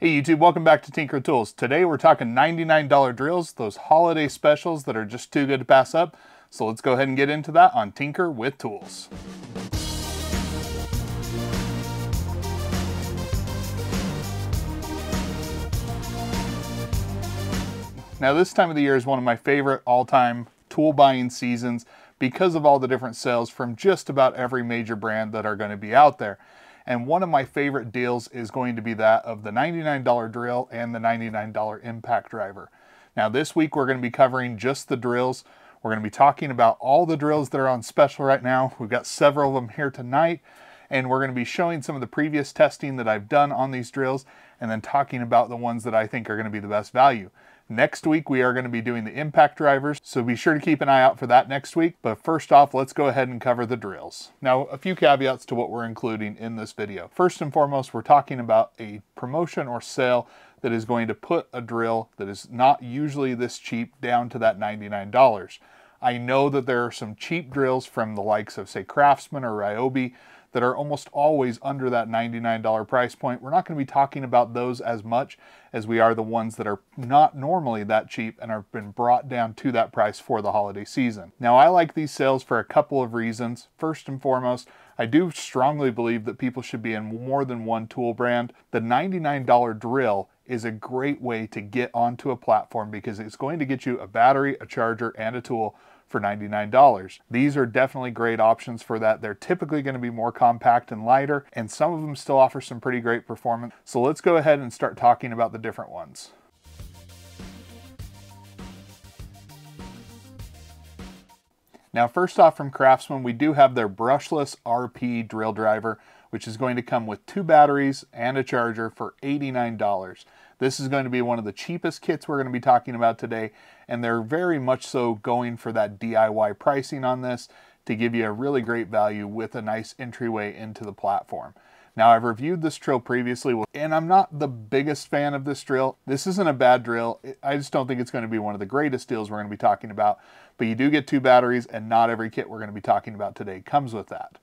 Hey YouTube, welcome back to Tinker Tools. Today we're talking $99 drills, those holiday specials that are just too good to pass up. So let's go ahead and get into that on Tinker with Tools. Now this time of the year is one of my favorite all-time tool buying seasons because of all the different sales from just about every major brand that are going to be out there. And one of my favorite deals is going to be that of the $99 drill and the $99 impact driver. Now this week we're going to be covering just the drills. We're going to be talking about all the drills that are on special right now. We've got several of them here tonight, and we're going to be showing some of the previous testing that I've done on these drills and then talking about the ones that I think are going to be the best value. Next week we are going to be doing the impact drivers, so be sure to keep an eye out for that next week. But first off, let's go ahead and cover the drills. Now, a few caveats to what we're including in this video. First and foremost, we're talking about a promotion or sale that is going to put a drill that is not usually this cheap down to that $99. I know that there are some cheap drills from the likes of, say, Craftsman or Ryobi that are almost always under that $99 price point. We're not going to be talking about those as much as we are the ones that are not normally that cheap and have been brought down to that price for the holiday season. Now, I like these sales for a couple of reasons. First and foremost, I do strongly believe that people should be in more than one tool brand. The $99 drill is a great way to get onto a platform because it's going to get you a battery, a charger, and a tool for $99. These are definitely great options for that. They're typically going to be more compact and lighter, and some of them still offer some pretty great performance. So let's go ahead and start talking about the different ones. Now, first off, from Craftsman, we do have their brushless RP drill driver, which is going to come with 2 batteries and a charger for $89. This is going to be one of the cheapest kits we're going to be talking about today, and they're very much so going for that DIY pricing on this to give you a really great value with a nice entryway into the platform. Now, I've reviewed this drill previously, and I'm not the biggest fan of this drill. This isn't a bad drill. I just don't think it's going to be one of the greatest deals we're going to be talking about, but you do get 2 batteries, and not every kit we're going to be talking about today comes with that.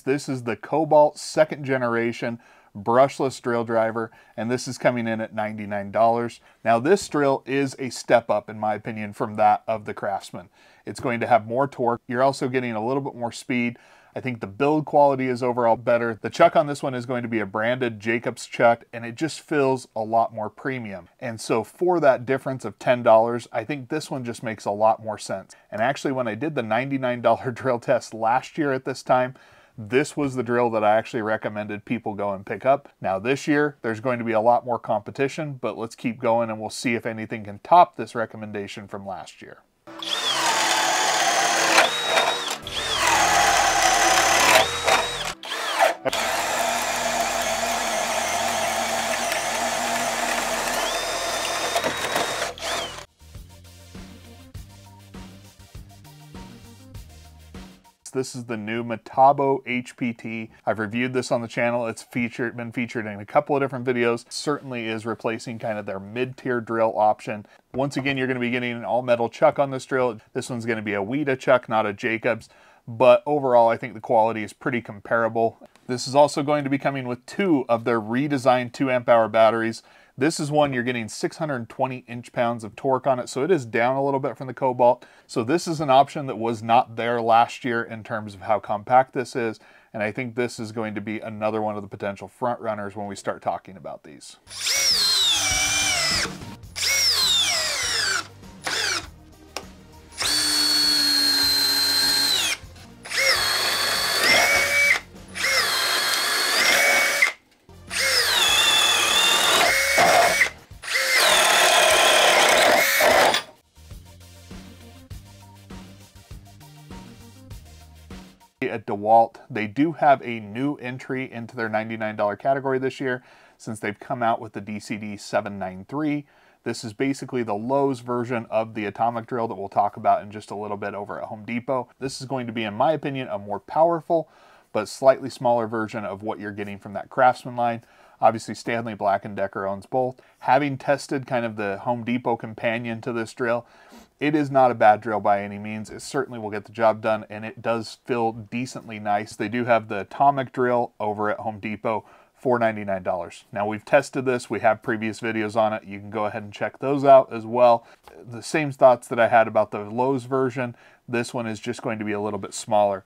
This is the Cobalt 2nd generation brushless drill driver, and this is coming in at $99. Now this drill is a step up, in my opinion, from that of the Craftsman. It's going to have more torque. You're also getting a little bit more speed. I think the build quality is overall better. The chuck on this one is going to be a branded Jacobs chuck, and it just feels a lot more premium. And so for that difference of $10, I think this one just makes a lot more sense. And actually, when I did the $99 drill test last year at this time, this was the drill that I actually recommended people go and pick up. Now this year, there's going to be a lot more competition, but let's keep going and we'll see if anything can top this recommendation from last year. This is the new Metabo HPT. I've reviewed this on the channel. It's been featured in a couple of different videos. It certainly is replacing kind of their mid-tier drill option. Once again, you're going to be getting an all-metal chuck on this drill. This one's going to be a Weta chuck, not a Jacobs. But overall, I think the quality is pretty comparable. This is also going to be coming with 2 of their redesigned 2 amp hour batteries. This is one you're getting 620 inch-pounds of torque on it, so it is down a little bit from the Cobalt. So this is an option that was not there last year in terms of how compact this is, and I think this is going to be another one of the potential front runners when we start talking about these. At DeWalt, they do have a new entry into their $99 category this year since they've come out with the DCD 793. This is basically the Lowe's version of the atomic drill that we'll talk about in just a little bit over at Home Depot. This is going to be, in my opinion, a more powerful but slightly smaller version of what you're getting from that Craftsman line. Obviously, Stanley Black & Decker owns both. Having tested kind of the Home Depot companion to this drill, it is not a bad drill by any means. It certainly will get the job done, and it does feel decently nice. They do have the atomic drill over at Home Depot for $99. Now, we've tested this. We have previous videos on it. You can go ahead and check those out as well. The same thoughts that I had about the Lowe's version. This one is just going to be a little bit smaller.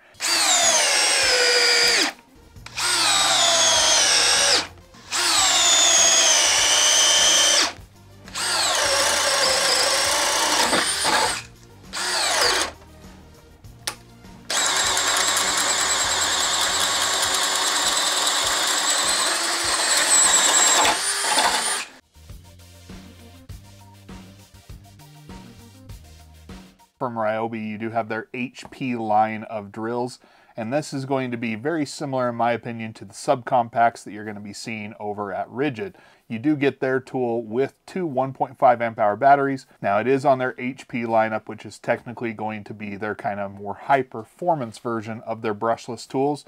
From Ryobi, you do have their HP line of drills, and this is going to be very similar, in my opinion, to the subcompacts that you're going to be seeing over at Ridgid. You do get their tool with two 1.5 amp hour batteries. Now, it is on their HP lineup, which is technically going to be their kind of more high performance version of their brushless tools.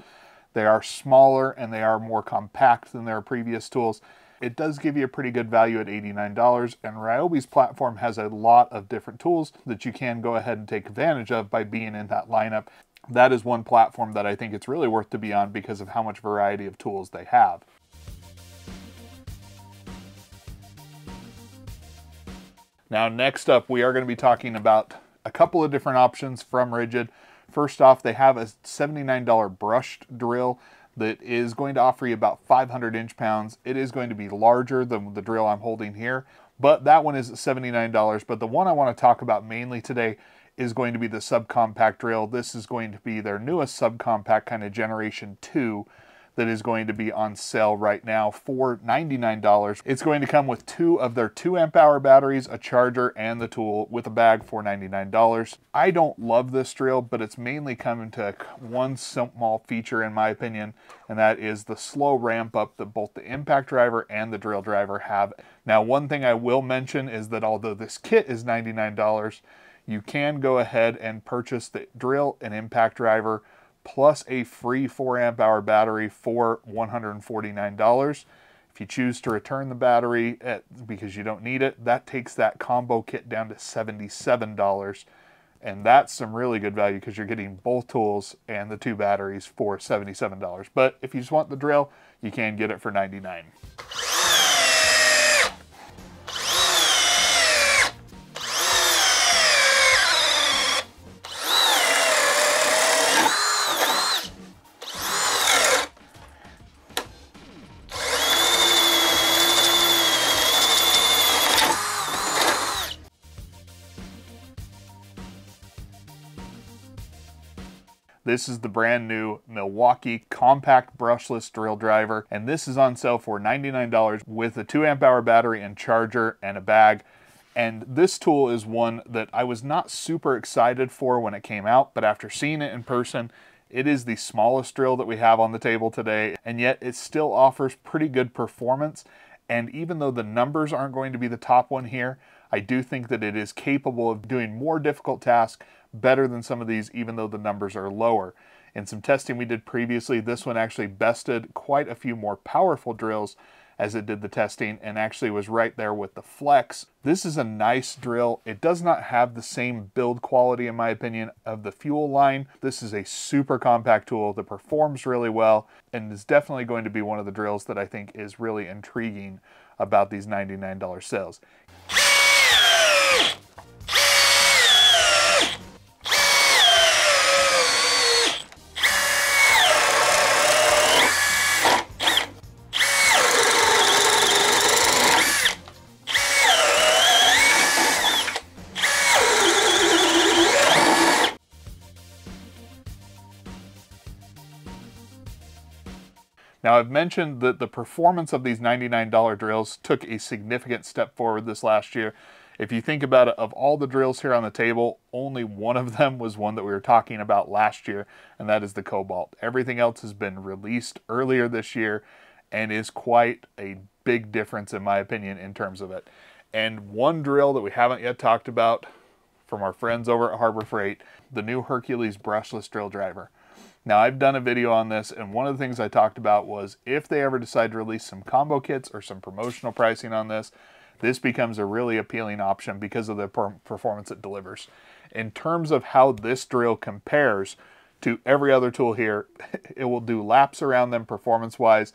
They are smaller and they are more compact than their previous tools. It does give you a pretty good value at $89, and Ryobi's platform has a lot of different tools that you can go ahead and take advantage of by being in that lineup. That is one platform that I think it's really worth to be on because of how much variety of tools they have. Now, next up, we are going to be talking about a couple of different options from Ridgid. First off, they have a $79 brushed drill that is going to offer you about 500 inch-pounds. It is going to be larger than the drill I'm holding here, but that one is at $79. But the one I want to talk about mainly today is going to be the subcompact drill. This is going to be their newest subcompact, kind of generation 2, that is going to be on sale right now for $99. It's going to come with two of their 2 amp hour batteries, a charger, and the tool with a bag for $99. I don't love this drill, but it's mainly coming to one small feature in my opinion, and that is the slow ramp up that both the impact driver and the drill driver have. Now, one thing I will mention is that although this kit is $99, you can go ahead and purchase the drill and impact driver plus a free 4 amp hour battery for $149. If you choose to return the battery because you don't need it, that takes that combo kit down to $77. And that's some really good value because you're getting both tools and the 2 batteries for $77. But if you just want the drill, you can get it for $99. This is the brand new Milwaukee compact brushless drill driver, and this is on sale for $99 with a 2 amp hour battery and charger and a bag. And this tool is one that I was not super excited for when it came out, but after seeing it in person, it is the smallest drill that we have on the table today, and yet it still offers pretty good performance. And even though the numbers aren't going to be the top one here, I do think that it is capable of doing more difficult tasks better than some of these, even though the numbers are lower. In some testing we did previously, this one actually bested quite a few more powerful drills as it did the testing, and actually was right there with the Flex. This is a nice drill. It does not have the same build quality, in my opinion, of the Fuel line. This is a super compact tool that performs really well, and is definitely going to be one of the drills that I think is really intriguing about these $99 sales. Now, I've mentioned that the performance of these $99 drills took a significant step forward this last year. If you think about it, of all the drills here on the table, only one of them was one that we were talking about last year, and that is the Cobalt. Everything else has been released earlier this year and is quite a big difference, in my opinion, in terms of it. And one drill that we haven't yet talked about from our friends over at Harbor Freight, the new Hercules brushless drill driver. Now, I've done a video on this, and one of the things I talked about was if they ever decide to release some combo kits or some promotional pricing on this, this becomes a really appealing option because of the performance it delivers. In terms of how this drill compares to every other tool here, it will do laps around them performance-wise.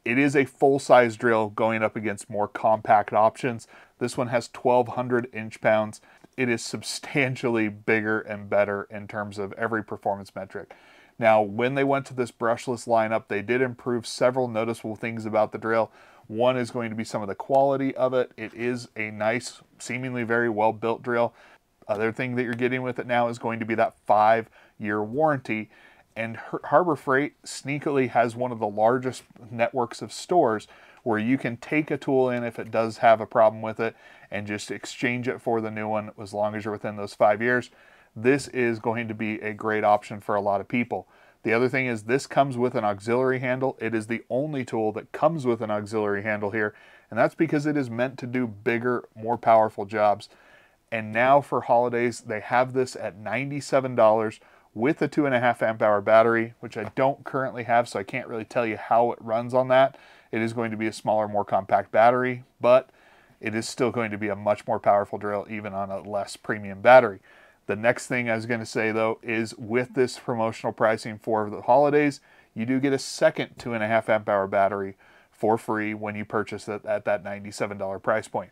It is a full-size drill going up against more compact options. This one has 1,200 inch-pounds. It is substantially bigger and better in terms of every performance metric. Now, when they went to this brushless lineup, they did improve several noticeable things about the drill. One is going to be some of the quality of it. It is a nice, seemingly very well-built drill. Other thing that you're getting with it now is going to be that 5-year warranty. And Harbor Freight sneakily has one of the largest networks of stores where you can take a tool in if it does have a problem with it and just exchange it for the new one as long as you're within those 5 years. This is going to be a great option for a lot of people. The other thing is this comes with an auxiliary handle. It is the only tool that comes with an auxiliary handle here, and that's because it is meant to do bigger, more powerful jobs. And now for holidays, they have this at $97 with a 2.5 amp hour battery, which I don't currently have, so I can't really tell you how it runs on that. It is going to be a smaller, more compact battery, but it is still going to be a much more powerful drill even on a less premium battery. The next thing I was going to say, though, is with this promotional pricing for the holidays, you do get a second 2.5 amp hour battery for free when you purchase it at that $97 price point.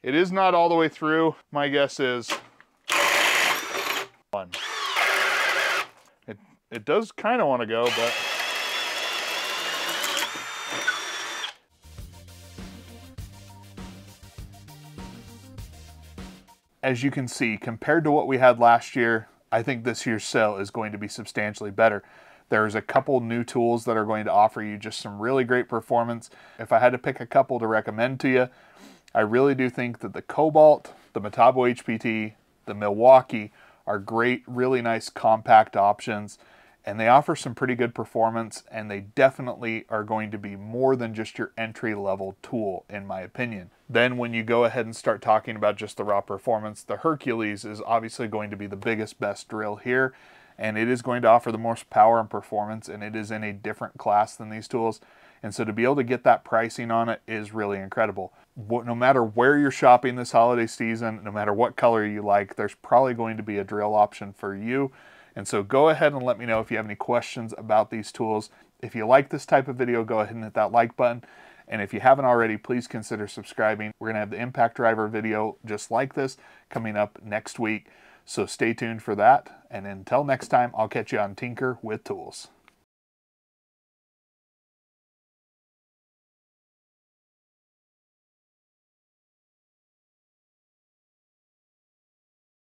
It is not all the way through. My guess is one. It does kind of want to go, but as you can see, compared to what we had last year, I think this year's sale is going to be substantially better. There's a couple new tools that are going to offer you just some really great performance. If I had to pick a couple to recommend to you, I really do think that the Cobalt, the Metabo HPT, the Milwaukee are great, really nice compact options, and they offer some pretty good performance, and they definitely are going to be more than just your entry-level tool, in my opinion. Then when you go ahead and start talking about just the raw performance, the Hercules is obviously going to be the biggest, best drill here, and it is going to offer the most power and performance, and it is in a different class than these tools. And so to be able to get that pricing on it is really incredible. No matter where you're shopping this holiday season, no matter what color you like, there's probably going to be a drill option for you. And so go ahead and let me know if you have any questions about these tools. If you like this type of video, go ahead and hit that like button. And if you haven't already, please consider subscribing. We're going to have the impact driver video just like this coming up next week. So stay tuned for that. And until next time, I'll catch you on Tinker with Tools.